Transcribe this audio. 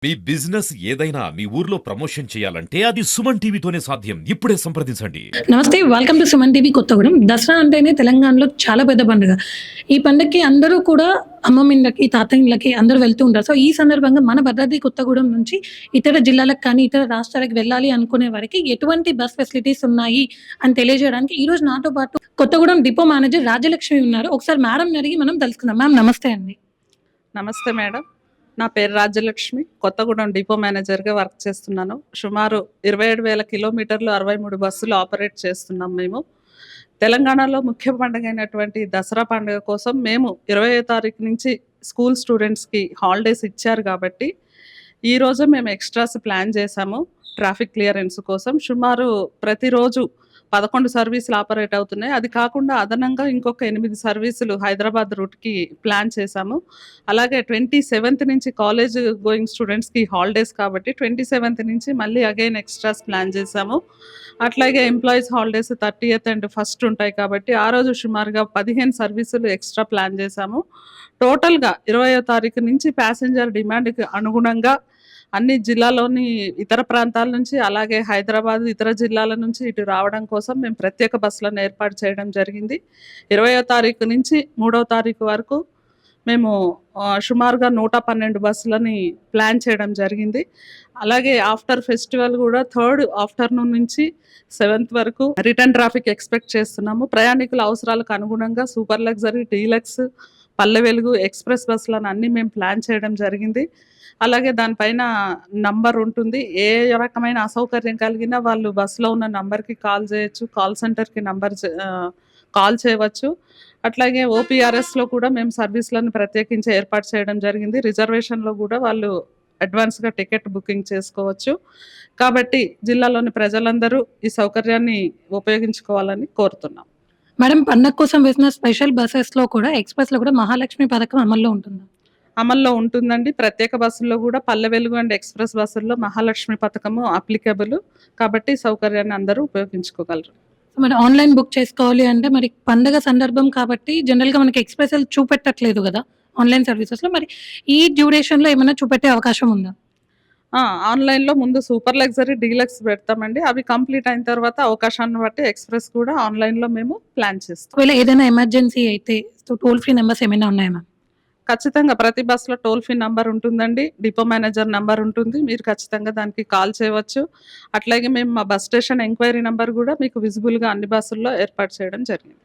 మీ business ఏదైనా మీ ఊర్లో promotion చేయాలంటే అది సుమన్ టీవీతోనే సాధ్యం. ఇప్పుడే సంప్రదించండి. నమస్తే. Welcome to Suman TV Kothagudem. Dasara అంటేనే తెలంగాణలో చాలా పెద్ద పండుగ. ఈ పండగకి అందరూ కూడా అమ్మమ్మిళ్ళకి, తాతయ్యలకి అందరూ వెళ్తూ ఉంటారు. సో, ఈ సందర్భంగా మన భద్రాద్రి కొత్తగూడెం నుంచి ఇతర జిల్లాలకు కానీ, ఇతర రాష్ట్రాలకు వెళ్ళాలి అనుకునే వారికి ఎటువంటి బస్ ఫెసిలిటీస్ ఉన్నాయి అని తెలియజేయడానికి ఈరోజు నాతో పాటు కొత్తగూడెం డిపో మేనేజర్ రాజ్యలక్ష్మి ఉన్నారు. ఒకసారి మేడంని అడిగి మనం తెలుసుకుందాం. మ్యామ్ నమస్తే అండి. నమస్తే మేడం. నా పేరు రాజ్యలక్ష్మి. కొత్తగూడెం డిపో మేనేజర్‌గా వర్క్ చేస్తున్నాను. సుమారు 27,000 కిలోమీటర్లు 63 బస్సులు ఆపరేట్ చేస్తున్నాం మేము. తెలంగాణలో ముఖ్య పండుగైనటువంటి దసరా పండుగ కోసం మేము 20వ తారీఖు నుంచి స్కూల్ స్టూడెంట్స్‌కి హాలిడేస్ ఇచ్చారు కాబట్టి, ఈరోజు మేము ఎక్స్‌ట్రాస్ ప్లాన్ చేశాము ట్రాఫిక్ క్లియరెన్స్ కోసం. సుమారు ప్రతిరోజు 11 సర్వీసులు ఆపరేట్ అవుతున్నాయి. అది కాకుండా అదనంగా ఇంకొక 8 సర్వీసులు హైదరాబాద్ రూట్‌కి ప్లాన్ చేశాము. అలాగే 27th నుంచి కాలేజ్ గోయింగ్ స్టూడెంట్స్‌కి హాలిడేస్ కాబట్టి 27th నుంచి మళ్ళీ అగైన్ ఎక్స్‌ట్రాస్ ప్లాన్ చేశాము. అట్లాగే employees holidays 30th and first ఉంటాయి కాబట్టి ఆ రోజు సుమారుగా 15 సర్వీసులు ఎక్స్‌ట్రా ప్లాన్ చేశాము. టోటల్‌గా 20వ తారీఖు నుంచి ప్యాసింజర్ డిమాండ్‌కి అనుగుణంగా అన్ని జిల్లాలోని ఇతర ప్రాంతాల నుంచి, అలాగే హైదరాబాద్ ఇతర జిల్లాల నుంచి ఇటు రావడం కోసం మేము ప్రత్యేక బస్సులను ఏర్పాటు చేయడం జరిగింది. 20వ తారీఖు నుంచి 3వ తారీఖు వరకు మేము సుమారుగా 112 బస్సులని ప్లాన్ చేయడం జరిగింది. అలాగే ఆఫ్టర్ ఫెస్టివల్ కూడా 3rd ఆఫ్టర్‌నూన్ నుంచి 7th వరకు రిటర్న్ ట్రాఫిక్ ఎక్స్‌పెక్ట్ చేస్తున్నాము. ప్రయాణికుల అవసరాలకు అనుగుణంగా super luxury, deluxe, Palle Velugu, express బస్సులను అన్నీ మేము ప్లాన్ చేయడం జరిగింది. అలాగే దానిపైన నంబర్ ఉంటుంది. ఏ రకమైన అసౌకర్యం కలిగినా వాళ్ళు బస్సులో ఉన్న నంబర్‌కి కాల్ చేయొచ్చు. కాల్ సెంటర్‌కి కాల్ చేయవచ్చు. అట్లాగే ఓపీఆర్ఎస్‌లో కూడా మేము సర్వీసులను ప్రత్యేకించి ఏర్పాటు చేయడం జరిగింది. రిజర్వేషన్‌లో కూడా వాళ్ళు అడ్వాన్స్‌గా టికెట్ బుకింగ్ చేసుకోవచ్చు. కాబట్టి జిల్లాలోని ప్రజలందరూ ఈ సౌకర్యాన్ని ఉపయోగించుకోవాలని కోరుతున్నాం. మేడం పండగ కోసం వేసిన స్పెషల్ బసెస్‌లో కూడా ఎక్స్‌ప్రెస్‌లో కూడా మహాలక్ష్మి పథకం అమల్లో ఉంటుందా? అమల్లో ఉంటుందండి. ప్రత్యేక బస్సుల్లో కూడా పల్లె వెలుగు అండ్ ఎక్స్‌ప్రెస్ బస్సుల్లో మహాలక్ష్మి పథకము అప్లికబుల్. కాబట్టి సౌకర్యాన్ని అందరూ ఉపయోగించుకోగలరు. సో, మరి ఆన్‌లైన్ బుక్ చేసుకోవాలి అంటే మరి పండగ సందర్భం కాబట్టి జనరల్‌గా మనకి ఎక్స్‌ప్రెస్‌లు చూపెట్టట్లేదు గదా! ఆన్‌లైన్ సర్వీసెస్‌లో. మరి ఈ డ్యూరేషన్‌లో ఏమైనా చూపెట్టే అవకాశం ఉందా? ఆ! ఆన్‌లైన్‌లో ముందు సూపర్ లగ్జరీ, డీలక్స్ పెడతామండి. అవి కంప్లీట్ అయిన తర్వాత అవకాశాన్ని బట్టి ఎక్స్‌ప్రెస్ కూడా ఆన్‌లైన్‌లో మేము ప్లాన్ చేస్తాం. ఒకవేళ ఏదైనా ఎమర్జెన్సీ అయితే సో, టోల్ ఫ్రీ నంబర్స్ ఏమైనా ఉన్నాయా మ్యామ్? ఖచ్చితంగా ప్రతి బస్‌లో టోల్ ఫ్రీ నంబర్ ఉంటుందండి. డిపో మేనేజర్ నంబర్ ఉంటుంది. మీరు ఖచ్చితంగా దానికి కాల్ చేయవచ్చు. అట్లాగే మేము మా బస్ స్టేషన్ ఎంక్వైరీ నంబర్ కూడా మీకు విజిబుల్‌గా అన్ని బస్సుల్లో ఏర్పాటు చేయడం జరిగింది.